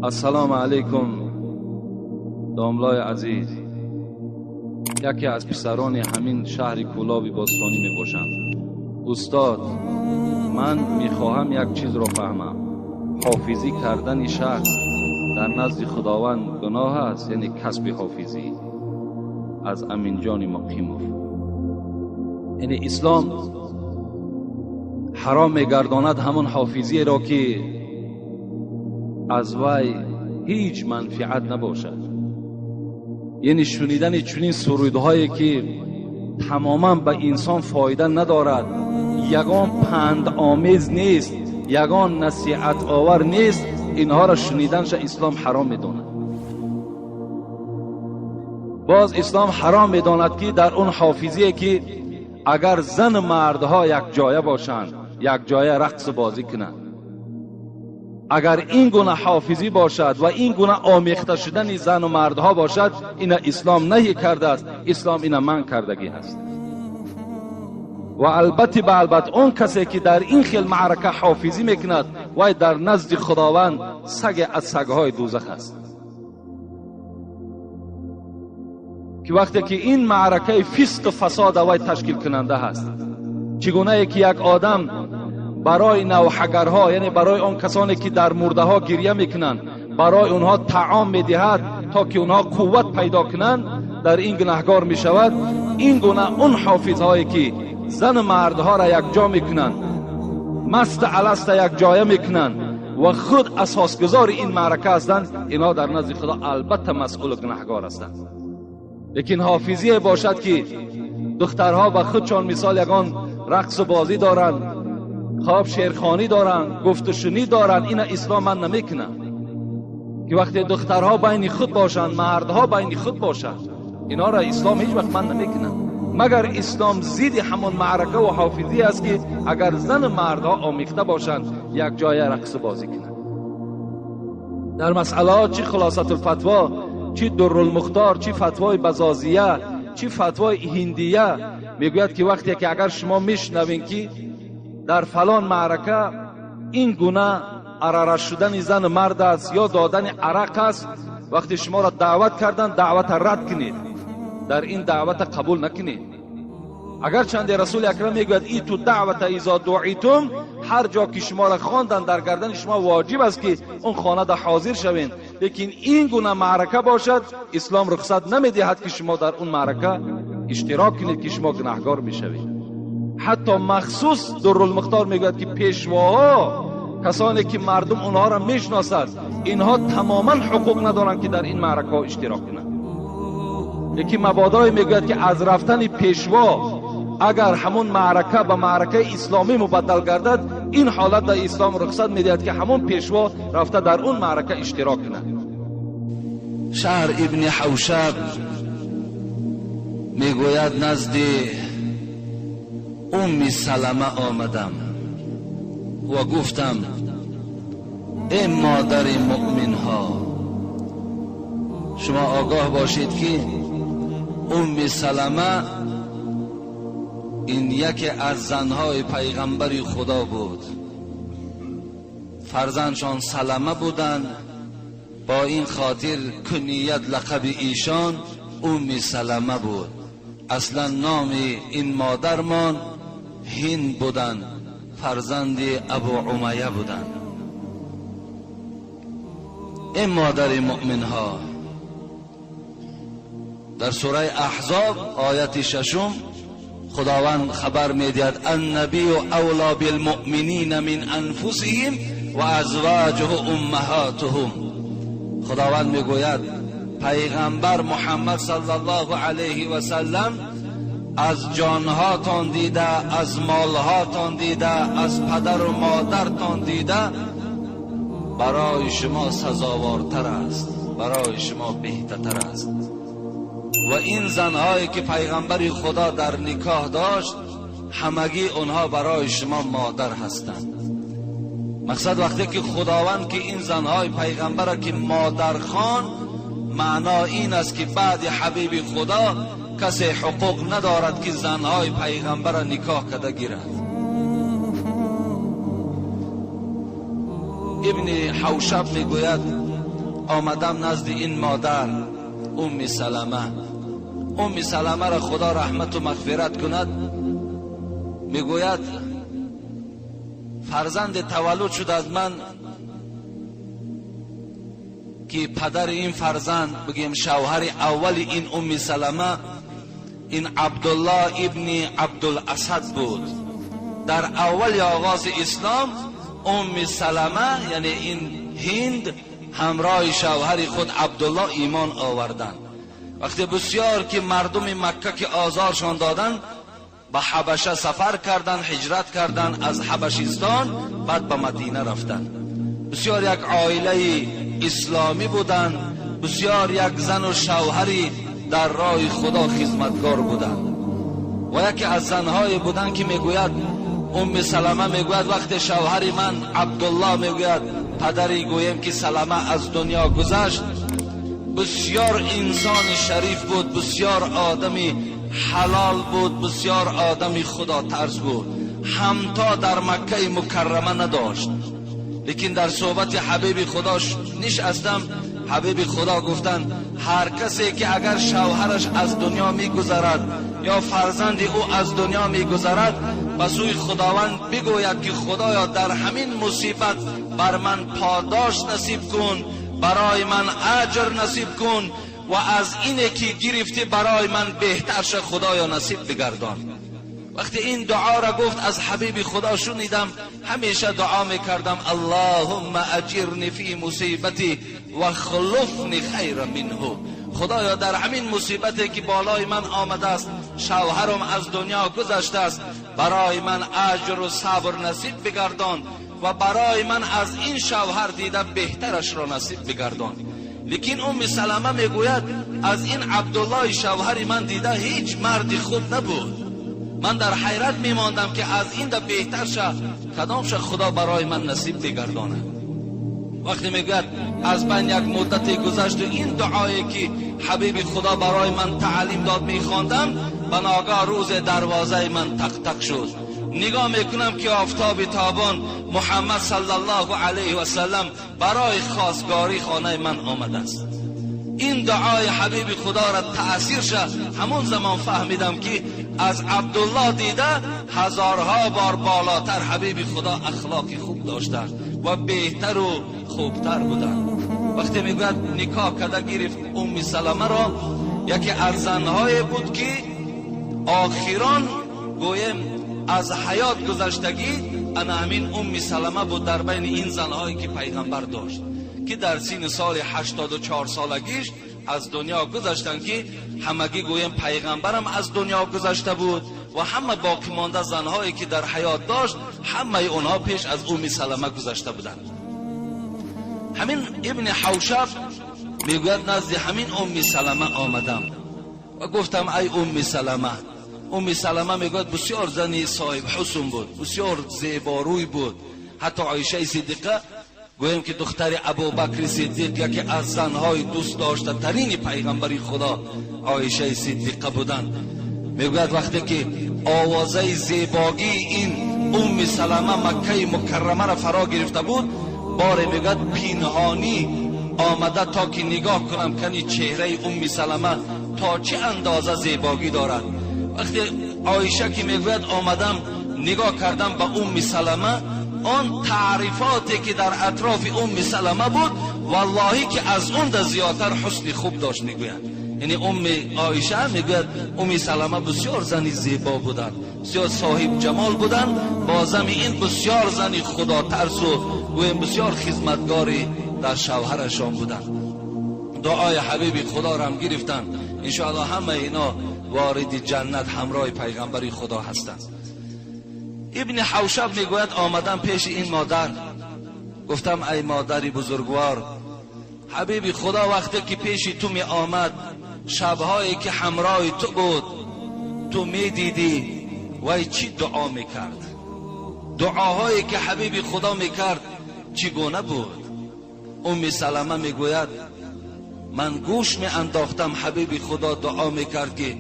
السلام علیکم داملای عزیز. یکی از پسران همین شهر کولاب باستانی می باشم. استاد، من میخواهم یک چیز را فهمم. حافظی کردن شخص در نزد خداوند گناه است؟ یعنی کسب حافظی؟ از امین جان مقیموف. یعنی اسلام حرام میگرداند همون حافظی را که از وی هیچ منفعت نباشد. یعنی شنیدن چنین سرودهایی که تماما به انسان فایده ندارد، یگان پند آمیز نیست، یگان نصیحت آور نیست، اینها را شنیدنش اسلام حرام میداند. باز اسلام حرام میداند که در اون حافظی که اگر زن مردها یک جایه باشند، یک جایه رقص بازی کنند، اگر این گونه حافظی باشد و این گونه آمیخته شدن زن و مردها باشد، این اسلام نهی کرده است، اسلام این منع کردگی است. و البته به البته اون کسی که در این خیل معرکه حافظی میکند و در نزد خداوند سگ از سگهای دوزخ است. که وقتی که این معرکه فسق و فساد وی تشکیل کننده است، چگونه که یک آدم برای نوحگرها، یعنی برای آن کسانی که در مرده ها گریه میکنند، برای اونها طعام میدهد تا که اونها قوت پیدا کنند، در این گناهکار میشود. این گونه اون حافظهایی که زن مردها را یک جا میکنند، مست الست یک جایه میکنند و خود اساسگذار این معرکه هستند، اینا در نزد خدا البته مسئول گناهکار هستند. لیکن حافظی باشد که دخترها به خودشان مثال یگان رقص و بازی دارند، خواب شیرخوانی دارن، گفت و شنید دارن، این اسلام من نمیکنم. که وقتی دخترها بین خود باشند، مردها بین خود باشند، اینا را اسلام هیچ وقت من نمیکنم. مگر اسلام ضد همون معرکه و حافظی است که اگر زن مردها آمیخته باشند یک جای رقص بازی کنند. در مسئله ها چی خلاصت الفتوا، چی درالمختار، چی فتوای بزازیه، چی فتوای هندیه، میگوید که وقتی که اگر شما میشنوین که در فلان معرکه این گونه عراره شدن زن مرد است یا دادن عرق است، وقتی شما را دعوت کردن دعوت رد کنید، در این دعوت قبول نکنید. اگر چند رسول اکرم میگوید ای تو دعوت اذا دعیتم، هر جا که شما را خواندن در گردن شما واجب است که اون خانه دا حاضر شوین. لیکن این گونه معرکه باشد، اسلام رخصت نمیدهد که شما در اون معرکه اشتراک کنید که شما گناهکار میشوید. حتی مخصوص درالمختار میگوید که پیشواها، کسانی که مردم اونها را میشناسد، اینها تماما حقوق ندارند که در این معرکه ها اشتراک کنند. یکی مبادای میگوید که از رفتن پیشوا اگر همون معرکه به معرکه اسلامی مبدل گردد، این حالت در اسلام رخصت میدهد که همون پیشوا رفته در اون معرکه اشتراک کنند. شهر ابن حوشب میگوید نزد ام سلمه آمدم و گفتم ای مادر مؤمن ها، شما آگاه باشید که ام سلمه این یکی از زنهای پیغمبر خدا بود. فرزندشان سلمه بودند، با این خاطر کنیت لقب ایشان ام سلمه بود. اصلا نام این مادرمان هند بودند، فرزند ابو امیه بودند. این مادر مؤمن ها، در سوره احزاب آیت 6 خداوند خبر میدهد النبی اولی بالمؤمنین من انفسهم و ازواجه امهاتهم. خداوند میگوید پیغمبر محمد صلی الله علیه و سلم از جانها تان دیده، از مالها تان دیده، از پدر و مادر تان دیده، برای شما سزاوارتر است، برای شما بهترتر است. و این زنهایی که پیغمبر خدا در نکاح داشت، همگی اونها برای شما مادر هستند. مقصد وقتی که خداوند که این زنهای پیغمبر که مادر خوان، معنا این است که بعد حبیب خدا کسی حقوق ندارد که زنهای پیغمبر نکاح کرده گیرد. ابن حوشب میگوید آمدم نزد این مادر ام سلمه را خدا رحمت و مغفرت کند. میگوید فرزند تولد شد از من که پدر این فرزند بگیم شوهر اول این ام سلمه این عبدالله ابن عبدالاسد بود. در اول آغاز اسلام ام سلمه یعنی این هند همراه شوهر خود عبدالله ایمان آوردند. وقتی بسیار که مردم مکه که آزارشان دادند به حبشه سفر کردند، هجرت کردند از حبشستان، بعد به مدینه رفتند. بسیار یک عائله اسلامی بودند، بسیار یک زن و شوهری در راه خدا خدمتگار بودند. و یکی از زنهای بودند که میگوید ام سلمه میگوید وقتی شوهر من عبدالله میگوید پدری گویم که سلمه از دنیا گذشت، بسیار انسان شریف بود، بسیار آدمی حلال بود، بسیار آدمی خدا ترس بود، همتا در مکه مکرمه نداشت. لیکن در صحبت حبیب خداش نشستم، حبیب خدا گفتند هر کسی که اگر شوهرش از دنیا میگذرد یا فرزند او از دنیا میگذرد به سوی خداوند بگوید که خدایا در همین مصیبت بر من پاداش نصیب کن، برای من اجر نصیب کن و از اینه که گرفتی برای من بهترش خدایا نصیب بگردان. وقتی این دعا را گفت از حبیب خدا شنیدم، همیشه دعا میکردم اللهم اجرنی فی مصیبتی و خلفنی خیر منه. خدایا در همین مصیبتی که بالای من آمده است، شوهرم از دنیا گذشته است، برای من اجر و صبر نصیب بگردان و برای من از این شوهر دیده بهترش را نصیب بگردان. لیکن ام سلمه میگوید از این عبدالله شوهر من دیده هیچ مردی خوب نبود. من در حیرت میماندم که از این ده بهترش کدامش خدا برای من نصیب بگردانه. وقتی میگوید از بین یک مدتی گذشت و این دعایی که حبیب خدا برای من تعلیم داد میخواندم، به ناگاه روز دروازه من تق تق شد. نگاه میکنم که آفتاب تابان محمد صلی الله علیه و سلم برای خواستگاری خانه من آمده است. این دعای حبیب خدا را تأثیر شد. همون زمان فهمیدم که از عبدالله دیده هزارها بار بالاتر حبیب خدا اخلاقی خوب داشتند و بهتر و خوبتر بودند. وقتی میگوید نکاح کرده گرفت ام سلمه را، یکی از زنهای بود که آخران گویم از حیات گذشتگی، انا همین ام سلمه بود در بین این زنهایی که پیغمبر داشت که در سن سال 84 سالگیش از دنیا گذشتن، که همگی گویم پیغمبرم از دنیا گذشته بود و همه باقی مانده زنهایی که در حیات داشت همه اونها پیش از ام سلمه گذشته بودند. همین ابن حوشب میگوید نزد همین ام سلمه آمدم و گفتم ای ام سلمه. ام سلمه میگوید بسیار زنی صاحب حسن بود، بسیار زیباروی بود. حتی عایشه صدیقه گویم که دختر ابوبکر صدیق یکی از زنهای دوست داشته ترین پیغمبری خدا عایشه صدیقه بودند. میگوید وقتی که آوازه زیباگی این ام سلمه مکه مکرمه را فرا گرفته بود، باره میگوید پنهانی آمده تا که نگاه کنم کنی چهره ام سلمه تا چه اندازه زیباگی دارد. وقتی عایشه که میگوید آمدم نگاه کردم به ام سلمه، آن تعریفاتی که در اطراف ام سلمه بود والله که از اون ده زیادتر حسن خوب داشت. میگوید یعنی ام عایشه میگوید ام سلمه بسیار زنی زیبا بودند، بسیار صاحب جمال بودند، بازم این بسیار زنی خدا ترس و گویم بسیار خدمتگاری در شوهرشان بودند. دعای حبیب خدا را هم گرفتند، انشاءالله همه اینا وارد جنت همراه پیغمبری خدا هستند. ابن حوشب میگوید آمدم پیش این مادر، گفتم ای مادری بزرگوار، حبیب خدا وقتی که پیش تو می آمد شبهایی که همراه تو بود تو می دیدی وای چی دعا میکرد؟ دعاهایی که حبیب خدا میکرد چگونه بود؟ ام سلمه میگوید من گوش می انداختم حبیب خدا دعا میکرد که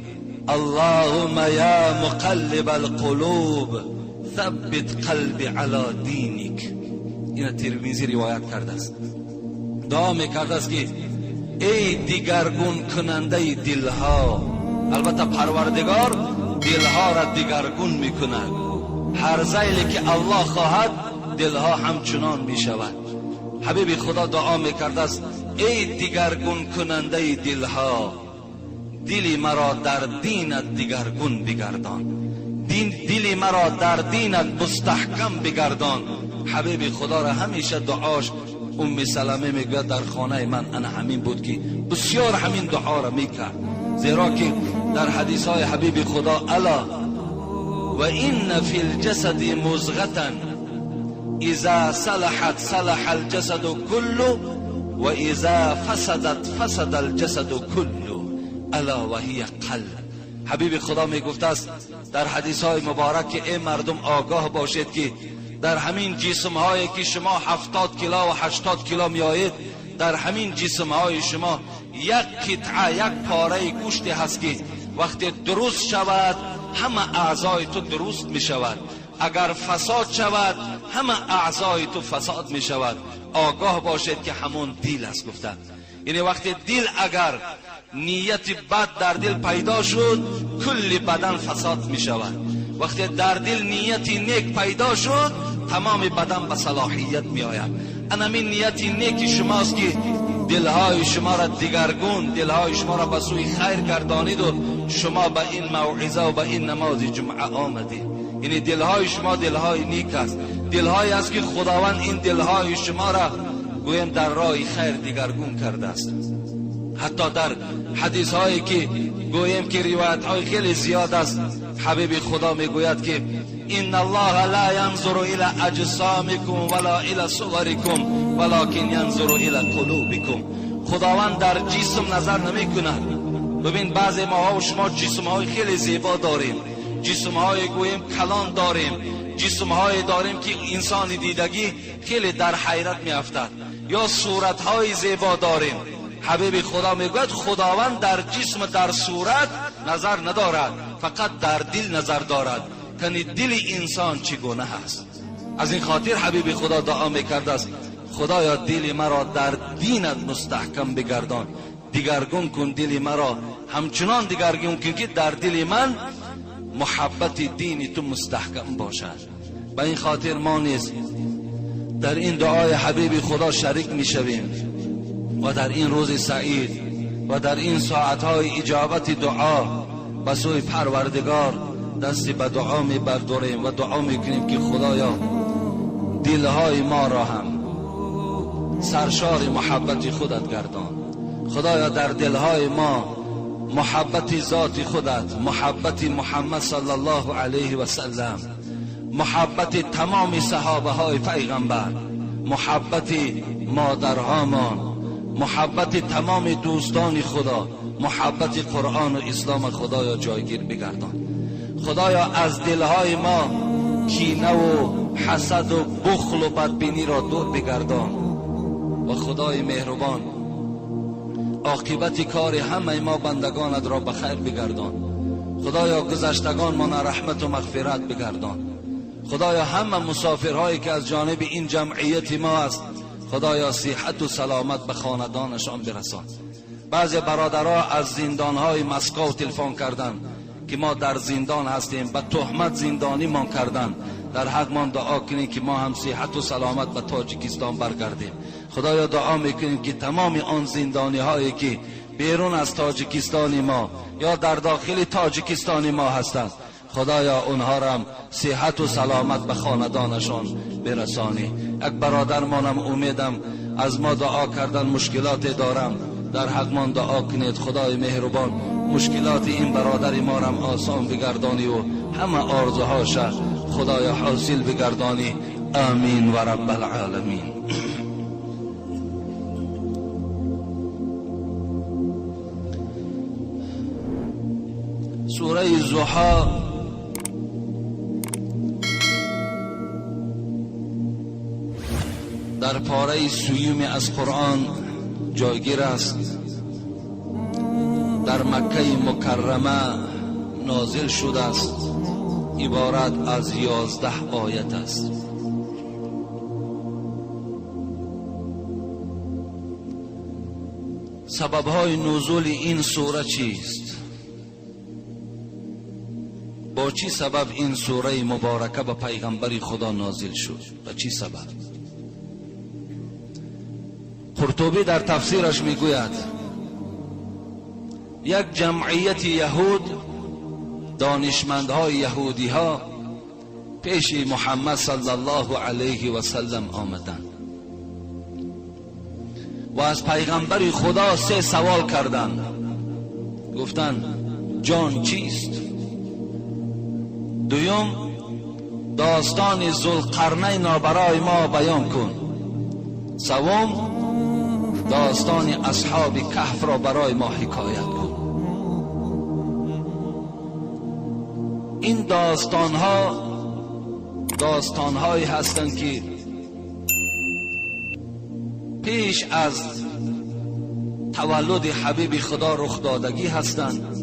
اللهم یا مقلب القلوب ثبت قلبی علی دینک. این ترمذی روایت کرده است. دعا میکرده است که ای دیگرگون کننده دلها، البته پروردگار دلها را دیگرگون میکند، هر ذیلی که الله خواهد دلها همچنان میشود. حبیب خدا دعا میکرده است ای دیگرگون کننده دلها، دلی مرا در دینت دیگرگون بگردان، دلی مرا در دینت مستحکم بگردان. حبیب خدا را همیشه دعاش ام سلمه میگه در خانه من انا همین بود که بسیار همین دعا را میکرد، زیرا که در حدیث های حبیب خدا الا و این فی الجسد مضغة اذا صلحت صلح الجسد كله و اذا فسدت فسد الجسد كله الا و هی قلب. حبیب خدا میگفته است در حدیث های مبارک که ای مردم آگاه باشید که در همین جسم هایی که شما 70 کیلو و 80 کیلو میایید، در همین جسم های شما یک قطعه، یک پاره گوشت هست که وقتی درست شود همه اعضای تو درست می شود، اگر فساد شود همه اعضای تو فساد می شود. آگاه باشید که همون دل است گفته. یعنی وقتی دل اگر نیت بد در دل پیدا شد کل بدن فساد می شود، وقتی در دل نیت نیک پیدا شد تمام بدن به صلاحیت می آید. همین نیت نیک شماست که دلهای شما را دیگرگون، دلهای شما را به سوی خیر گردانید و شما به این موعظه و به این نماز جمعه آمدید. یعنی دلهای شما دلهای نیک است، دلهای است که خداوند این دلهای شما را گویم در راه خیر دیگرگون کرده است. حتی در حدیث هایی که گویم که روایت های خیلی زیاد است، حبیب خدا میگوید که ان الله لا ينظر الى اجسامكم ولا الى صوركم ولكن ينظر الى قلوبكم. خداوند در جسم نظر نمی کند. ببین بعضی ما و شما جسم های خیلی زیبا داریم، جسم های گویم کلان داریم، جسم های داریم که انسان دیدگی خیلی در حیرت می افتد، یا صورت های زیبا داریم. حبیب خدا میگوید خداوند در جسم در صورت نظر ندارد، فقط در دل نظر دارد، کنی دل انسان چگونه هست. از این خاطر حبیب خدا دعا میکرده است خدایا دل مرا در دینت مستحکم بگردان، دیگرگون کن دل مرا، همچنان دیگرگون کن که در دل من محبت دین تو مستحکم باشد. به این خاطر ما نیز در این دعای حبیب خدا شریک میشویم و در این روز سعید و در این ساعتهای اجابت دعا به سوی پروردگار دستی به دعا می برداریم و دعا میکنیم که خدایا دلهای ما را هم سرشار محبت خودت گردان. خدایا در دلهای ما محبت ذات خودت، محبت محمد صلی الله علیه و سلم، محبت تمام صحابه های پیغمبر، محبت مادرهامان، محبت تمام دوستان خدا، محبت قرآن و اسلام خدایا جایگیر بگردان. خدایا از دلهای ما کینه و حسد و بخل و بدبینی را دور بگردان و خدای مهربان عاقبت کار همه ما بندگانت را به خیر بگردان. خدایا گذشتگان ما رحمت و مغفرت بگردان. خدایا همه مسافرهایی که از جانب این جمعیت ما است خدایا صحت و سلامت به خاندانشان برسان. بعضی برادرها از زندانهای مسکو تلفن کردن که ما در زندان هستیم، به تهمت زندانی ما کردن. در حق ما دعا کنیم که ما هم صحت و سلامت به تاجیکستان برگردیم. خدایا دعا میکنیم که تمام آن زندانی هایی که بیرون از تاجیکستان ما یا در داخل تاجیکستان ما هستند خدایا اونها را هم صحت و سلامت به خاندانشان برسانی. یک برادر مانم امیدم از ما دعا کردن مشکلات دارم، در حق من دعا کنید خدای مهربان مشکلات این برادر ما را آسان بگردانی و همه آرزوهاش خدایا حاصل بگردانی. آمین و رب العالمین. سوره ضحی در پاره سیوم از قرآن جایگیر است. در مکه مکرمه نازل شده است. عبارت از 11 آیت است. سببهای نزول این سوره چیست؟ با چی سبب این سوره مبارکه به پیغمبر خدا نازل شد؟ به چی سبب؟ قرطبی در تفسیرش میگوید یک جمعیت یهود، دانشمندهای یهودی ها پیش محمد صلی الله علیه و سلم آمدند و از پیغمبر خدا 3 سوال کردند. گفتند جان چیست؟ دوم، داستان ذوالقرنین را برای ما بیان کن. سوم، داستان اصحاب کهف را برای ما حکایت کن. این داستانهایی هستند که پیش از تولد حبیب خدا رخ دادگی هستند.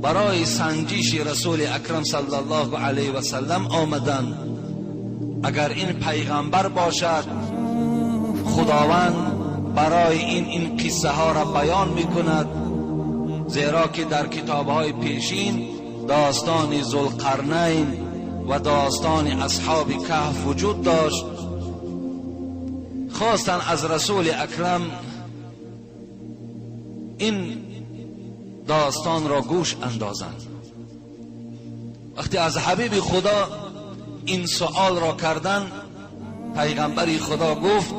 برای سنجش رسول اکرم صلی الله علیه و سلم آمدند. اگر این پیغمبر باشد، خداوند برای این قصه ها را بیان میکند، زیرا که در کتابهای پیشین داستان ذوالقرنین و داستان اصحاب کهف وجود داشت. خواستن از رسول اکرم این داستان را گوش اندازند. وقتی از حبیب خدا این سوال را کردند، پیغمبر خدا گفت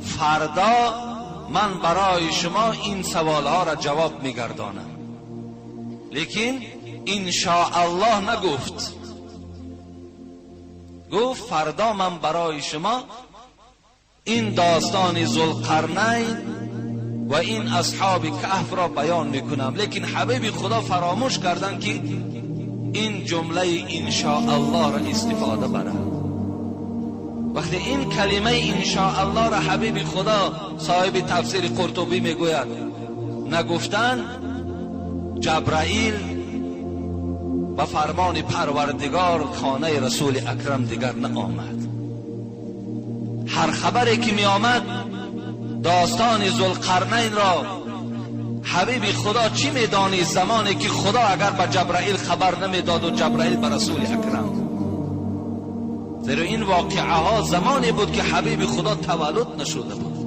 فردا من برای شما این سوالها را جواب میگردانم. لیکن انشاءالله نگفت، گفت فردا من برای شما این داستان ذوالقرنین و این اصحاب کهف را بیان میکنم. لیکن حبیب خدا فراموش کردن که این جمله انشاءالله را استفاده برند. وقتی این کلمه انشاءالله را حبیب خدا صاحب تفسیر قرطبی میگوید نگفتن، جبرائیل به فرمان پروردگار خانه رسول اکرم دیگر نآمد. هر خبری که می آمد داستان ذوالقرنین را حبیب خدا چی می دانی زمانی که خدا اگر به جبرائیل خبر نمی داد و جبرائیل به رسول اکرم؟ زیرا این واقعه ها زمانی بود که حبیب خدا تولد نشده بود.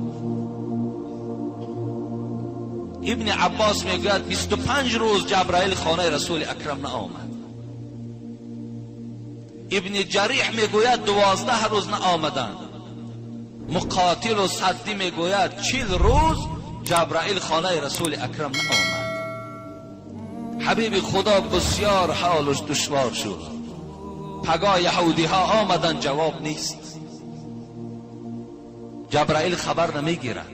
ابن عباس میگوید 25 روز جبرائیل خانه رسول اکرم نآمد. ابن جریح میگوید 12 روز نآمدند. مقاتل و صدی میگوید 40 روز جبرائیل خانه رسول اکرم نآمد. حبیب خدا بسیار حالش دشوار شد. پگاه یهودی ها آمدن، جواب نیست. جبرائیل خبر نمیگیرد.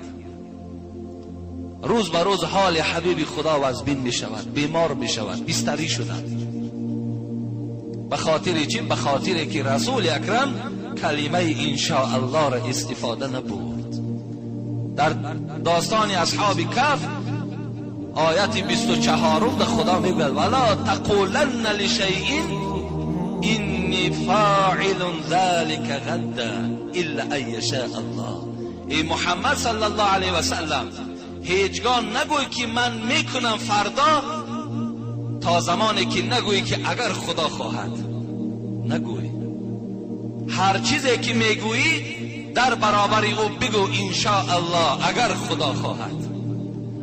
روز به روز حال حبیب خدا وزبین می شود، بیمار می شود، بستری شدن. به خاطر چی؟ به خاطر که رسول اکرم کلمه انشاءالله را استفاده نبود. در داستان اصحاب کهف آیت 24 در خدا می گوید ولا تقولن لشیء انی فاعل ذلك غدا الا ان یشاء الله. ای محمد صلی الله علیه و سلم، هیچگاه نگوی که من میکنم فردا تا زمانی که نگویی که اگر خدا خواهد. نگوی. هر چیزی که میگویی در برابر او بگو انشاءالله اگر خدا خواهد.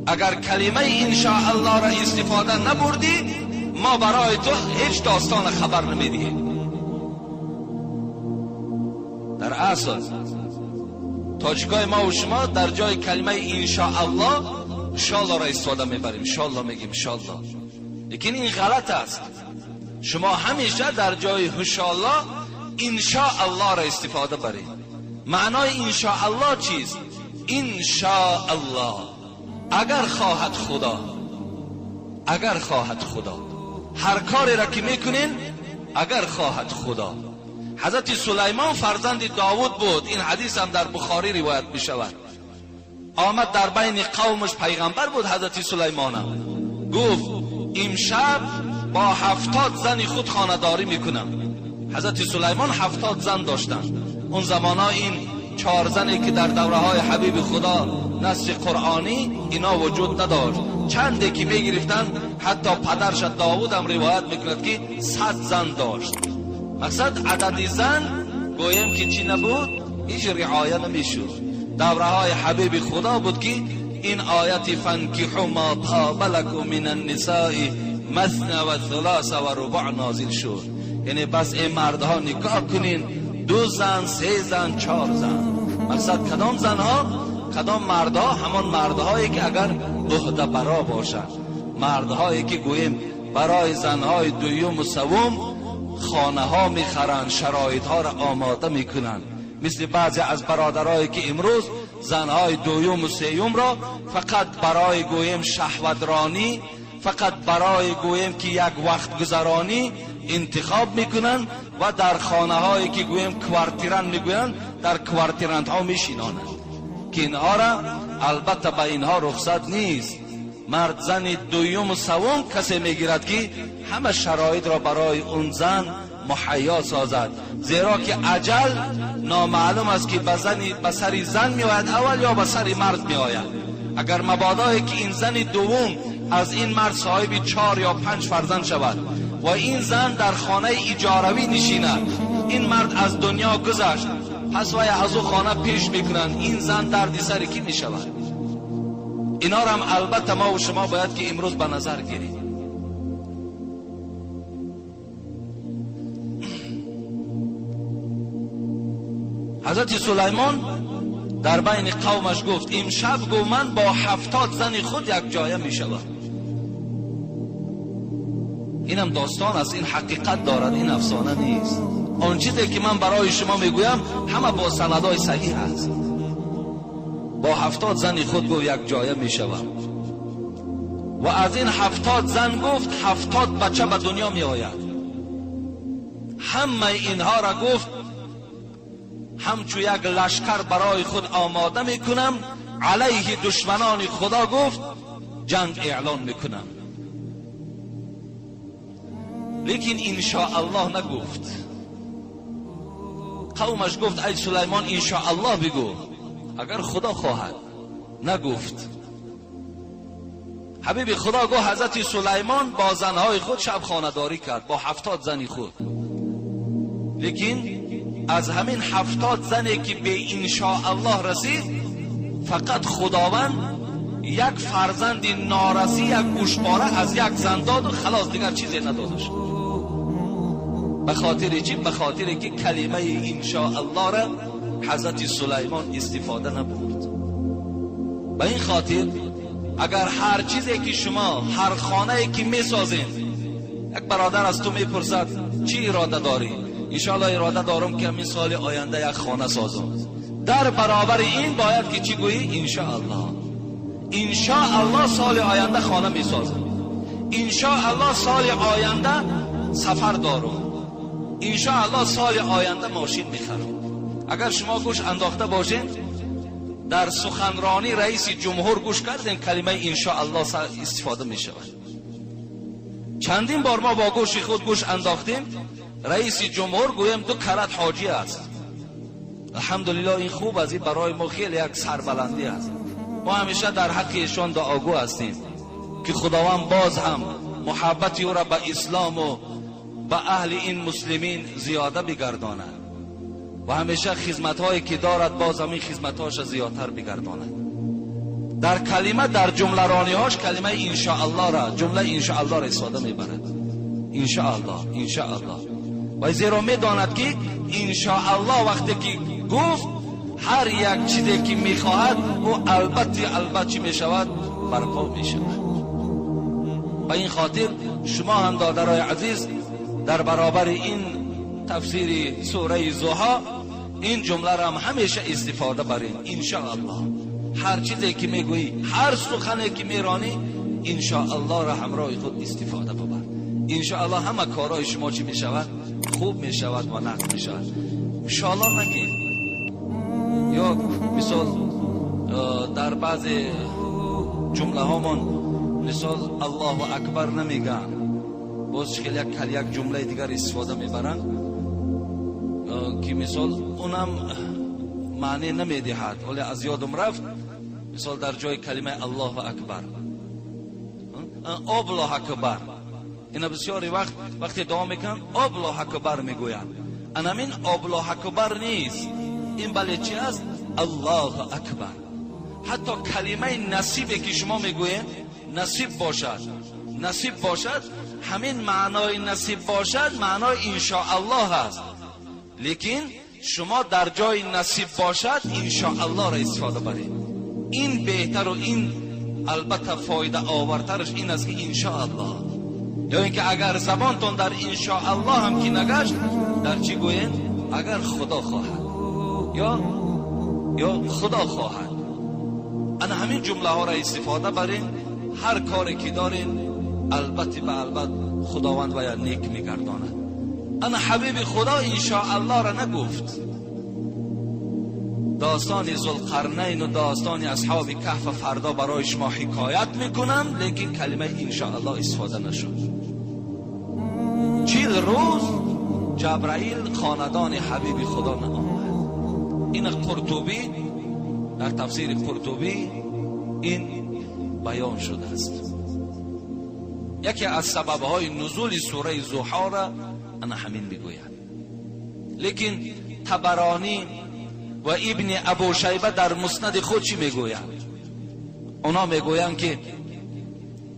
اگر کلمه انشاءالله را استفاده نبردی ما برای تو هیچ داستان خبر نمیدیم. در اصل تاجیکای ما و شما در جای کلمه انشاءالله انشاءالله را استفاده میبریم، انشاءالله میگیم انشاءالله. لیکن این غلط است. شما همیشه در جای انشاءالله انشاءالله را استفاده برید. معنای انشاءالله چیست؟ انشاءالله اگر خواهد خدا، اگر خواهد خدا. هر کاری را که میکنین اگر خواهد خدا. حضرت سلیمان فرزند داوود بود. این حدیث هم در بخاری روایت می شود. آمد در بین قومش، پیغمبر بود حضرت سلیمان هم. گفت امشب با 70 زن خود خانه‌داری میکنم. حضرت سلیمان 70 زن داشتن. اون زمانا این 4 زنی که در دوره های حبیب خدا نص قرآنی اینا وجود نداشت. چندی که میگرفتن حتی پدرش داوود هم روایت میکند که 100 زن داشت. مقصد عدد زن گویم که چی نبود، هیچ رعایت نمیشد. دوره های حبیب خدا بود که این آیت فانکحوا ما طاب لکم من النساء مثنی و ثلاث و رباع نازل شد. یعنی بس این مردها نکاح کنین، 2 زن، 3 زن، 4 زن. مقصد کدام زنها؟ کدام مردها؟ همان مردهایی که اگر عهده برا باشند، مردهایی که گویم برای زنهای دوم و سوم خانه ها میخرند، شرایط ها را آماده میکنند. مثل بعضی از برادرایی که امروز زنهای دوم و سوم را فقط برای گویم شهوترانی، فقط برای گویم که یک وقت گذرانی انتخاب میکنن و در خانه هایی که گویم کوارتیران میگویند در کوارتیران ها میشینانند که اینها را البته به اینها رخصت نیست. مرد زن دوم و سوم کسی میگیرد که همه شرایط را برای اون زن مهیا سازد، زیرا که اجل نامعلوم است که به سر زن میآید اول یا به سر مرد میآید. اگر مبادا که این زن دوم از این مرد صاحب 4 یا 5 فرزند شود و این زن در خانه اجاروی نشیند، این مرد از دنیا گذشت، پس وای از او خانه پیش میکنند، این زن درد سر کی میشود؟ اینا را هم البته ما و شما باید که امروز به نظر گیریم. حضرت سلیمان در بین قومش گفت امشب گو من با 70 زن خود یک جایه می شود. اینم داستان است، این حقیقت دارد، این افسانه نیست. آن چیزی که من برای شما میگویم همه با سندهای صحیح است. با 70 زن خود گفت یک جایه می شود و از این 70 زن گفت 70 بچه به دنیا می آید. همه اینها را گفت همچو یک لشکر برای خود آماده میکنم، علیه دشمنان خدا گفت جنگ اعلان میکنم. لیکن انشاءالله نگفت. قومش گفت ای سلیمان انشاءالله بگو اگر خدا خواهد. نگفت. حبیب خدا گفت حضرت سلیمان با زنهای خود شب خانه‌داری کرد با 70 زن خود. لیکن از همین 70 زنی که به انشاءالله رسید فقط خداوند یک فرزند نارسی، یک گوشواره از یک زن داد و خلاص، دیگر چیزی ندادش. به خاطر چی؟ به خاطر که کلمه انشاءالله را حضرت سلیمان استفاده نبود. به این خاطر اگر هر چیزی که شما هر خانه‌ای که میسازین، یک برادر از تو میپرسد چی اراده داری؟ انشاءالله اراده دارم که همین سال آینده یک خانه سازم. در برابر این باید که چی گویی؟ انشاءالله. انشاءالله سال آینده خانه میسازم. انشاءالله سال آینده سفر دارم. انشاءالله سال آینده ماشین میخرم. اگر شما گوش انداخته باشین در سخنرانی رئیس جمهور گوش کردین کلمه انشاءالله استفاده میشود. چندین بار ما با گوش خود گوش انداختیم رئیس جمهور گویم 2 کرت حاجی است. الحمدلله این خوب است، برای ما خیلی یک سربلندی است. ما همیشه در حق ایشان دعاگو هستیم که خداوند باز هم محبت او را به اسلام و به اهل این مسلمین زیاده بگرداند و همیشه خدمت‌هایی که دارد باز همین خدمت‌هاش زیادتر بگرداند. در کلمه در جمله رانی‌هاش کلمه انشاءالله را، جمله انشاءالله را استفاده می‌برد. انشاءالله انشاءالله. و زیرا می‌داند که انشاءالله وقتی که گفت هر یک چیزی که می‌خواهد او البته می‌شود، برپا می‌شود. و این خاطر شما هم دادرای عزیز در برابر این تفسیر سوره ضحی این جمله را هم همیشه استفاده برین. انشاءالله هر چیزی که میگویی، هر سخنی که میرانی، انشاءالله را همراه خود استفاده ببر. انشاءالله همه کارهای شما چی میشود؟ خوب میشود و نقد میشود. انشاءالله نگید. یا مثال در بعض جمله هامان مثال الله اکبر نمیگن، باز یک جمله دیگر استفاده میبرن که مثال اونم معنی نمیدهد، ولی از یادم رفت مثال در جای کلمه الله اکبر، الله اکبر، اینا بسیاری وقتی دعا میکنن الله اکبر میگوین. این الله اکبر نیست، این بله چی است؟ الله اکبر. حتی کلمه نصیبی که شما میگوین نصیب باشد، همین معنای نصیب باشد معنای انشاءالله است، لیکن شما در جای نصیب باشد انشاءالله را استفاده برید. این بهتر و این البته فایده آورترش این است که انشاءالله، یا اینکه اگر زبانتون در انشاءالله هم که نگشت در چی گوین؟ اگر خدا خواهد یا خدا خواهد. انا همین جمله ها را استفاده برین. هر کاری که دارین البته به البته خداوند باید نیک میگرداند. انا حبیب خدا انشاءالله را نگفت. داستان ذوالقرنین و داستان اصحاب کهف فردا برای شما حکایت میکنم، لیکن کلمه انشاءالله استفاده نشد. 40 روز جبرائیل خاندان حبیب خدا نآمد. این قرطبی در تفسیر قرطبی این بیان شده است. یکی از سببهای نزول سوره ضحی را انا همین میگوید. لیکن طبرانی و ابن ابو شیبه در مسند خود چی میگویند؟ اونا میگویند که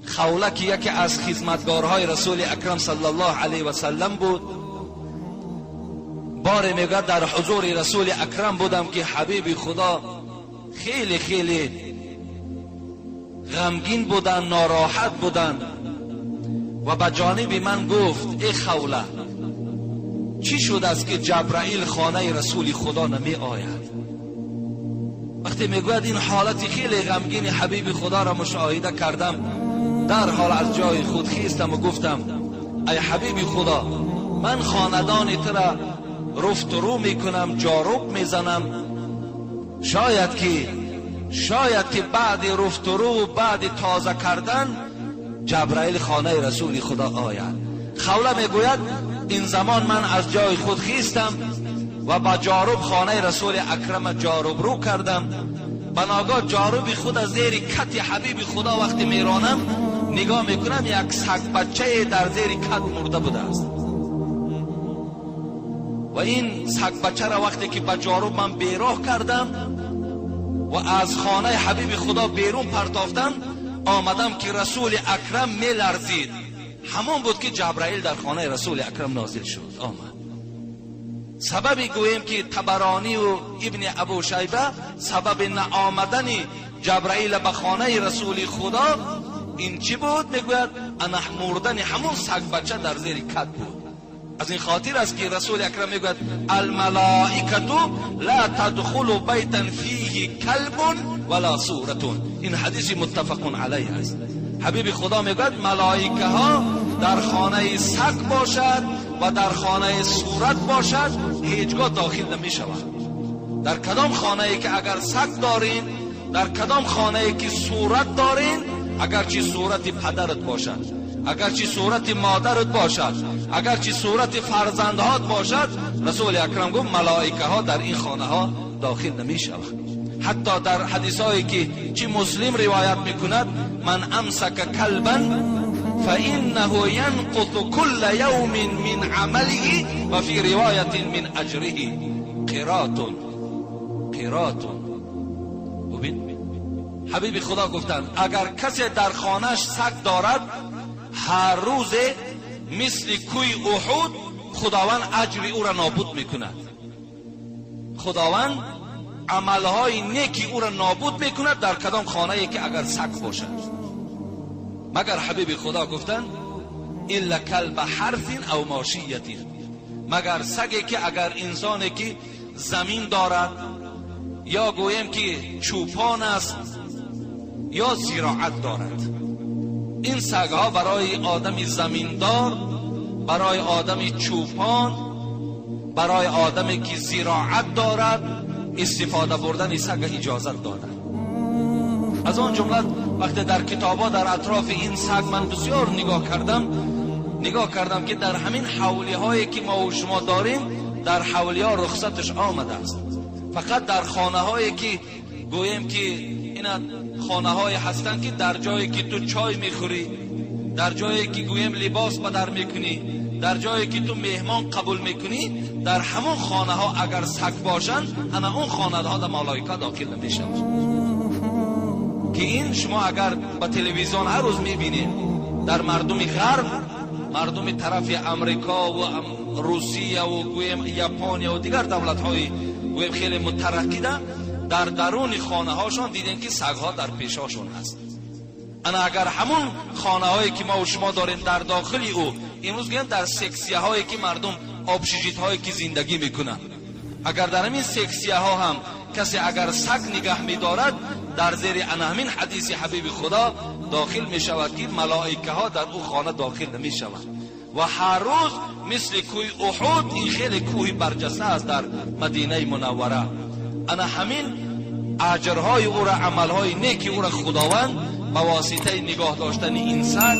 خوله که یکی از خدمتگارهای رسول اکرم صلی الله علیه و سلم بود، بار میگه در حضور رسول اکرم بودم که حبیب خدا خیلی خیلی غمگین بودن، ناراحت بودن و به جانب من گفت ای خوله چی شد است که جبرائیل خانه رسول خدا نمی آید؟ وقتی میگوید این حالت خیلی غمگین حبیب خدا را مشاهده کردم، در حال از جای خود خیستم و گفتم ای حبیب خدا، من خاندان تو را رفت و رو میکنم، جاروب میزنم، شاید که بعد رفت و رو، بعد تازه کردن جبرائیل خانه رسول خدا آید. خوله میگوید این زمان من از جای خود خیستم و با جاروب خانه رسول اکرم جاروب رو کردم. بناگاه جاروب خود از زیر کت حبیب خدا وقتی میرانم نگاه میکنم یک سگ بچه در زیر کت مرده بوده است و این سگ بچه را وقتی که با جاروب من بیراه کردم و از خانه حبیب خدا بیرون پرتافتم، آمدم که رسول اکرم میلرزید. همون بود که جبرائیل در خانه رسول اکرم نازل شد آمد. سببی گویم که طبرانی و ابن ابو شیبه سبب نآمدن جبرائیل به خانه رسول خدا این چی بود؟ میگوید انا مردن همون سگ بچه در زیر کت بود. از این خاطر است که رسول اکرم میگوید الملائکه لا تدخل بیتا فیه کلب ولا صورت. این حدیث متفق علیه است. حبیب خدا میگوید ملائکه ها در خانه سگ باشد و در خانه صورت باشد هیچگاه داخل نمی شود. در کدام خانه ای که اگر سگ دارین، در کدام خانه ای که صورت دارین، اگرچه صورت پدرت باشد، اگرچه صورت مادرت باشد، اگرچه صورت فرزندهات باشد، رسول اکرم گفت ملائکه ها در این خانه ها داخل نمی شود. حتی در حدیث هایی که چی مسلم روایت میکند من امسک کلبا فانه ینقص كل یوم من عمله و فی روایت من اجره قیرات. ببین حبیب خدا گفتند اگر کسی در خانهش سگ دارد هر روز مثل کوی احد خداوند اجر او را نابود میکند. خداوند عملهای نیکی او را نابود میکند در کدام خانه ای که اگر سگ باشد. مگر حبیب خدا گفتند الا کلب حرث او ماشیه، مگر سگی که اگر انسانی که زمین دارد یا گویم که چوپان است یا زراعت دارد. این سگها برای آدم زمیندار، برای آدم چوپان، برای آدمی که زراعت دارد استفاده بردن سگ اجازت دادن. از آن جمله وقتی در کتابا در اطراف این سگ من بسیار نگاه کردم که در همین حولی هایی که ما و شما داریم در حولی ها رخصتش آمده است. فقط در خانه هایی که گویم که اینا خانه های هستن که در جایی که تو چای میخوری، در جایی که گویم لباس بدر میکنی، در جایی که تو مهمان قبول میکنی، در همون خانه ها اگر سگ باشن انا اون خانه ها در ملائکه داخل نمیشن. که این شما اگر با تلویزیون هر روز میبینید در مردم غرب، مردم طرف امریکا و روسیه و گویم ژاپن و دیگر دولت های گویم خیلی مترقیده، در درون خانه هاشون دیدین که سگ ها در پیشاشون هست. انا اگر همون خانه هایی که ما و شما داریم در داخلی او امروز گویم در سکسیه هایی که مردم آبشیجیت هایی که زندگی میکنن، اگر در همین سکسیه ها هم کسی اگر سگ نگه میدارد، در زیر همین حدیث حبیب خدا داخل می شود که ملائکه ها در او خانه داخل نمی شود. و هر روز مثل کوه احد، این خیلی کوه برجسته است در مدینه منوره، انا همین اجرهای او را، عملهای نیکی او را خداوند با واسطه نگاه داشتن این سگ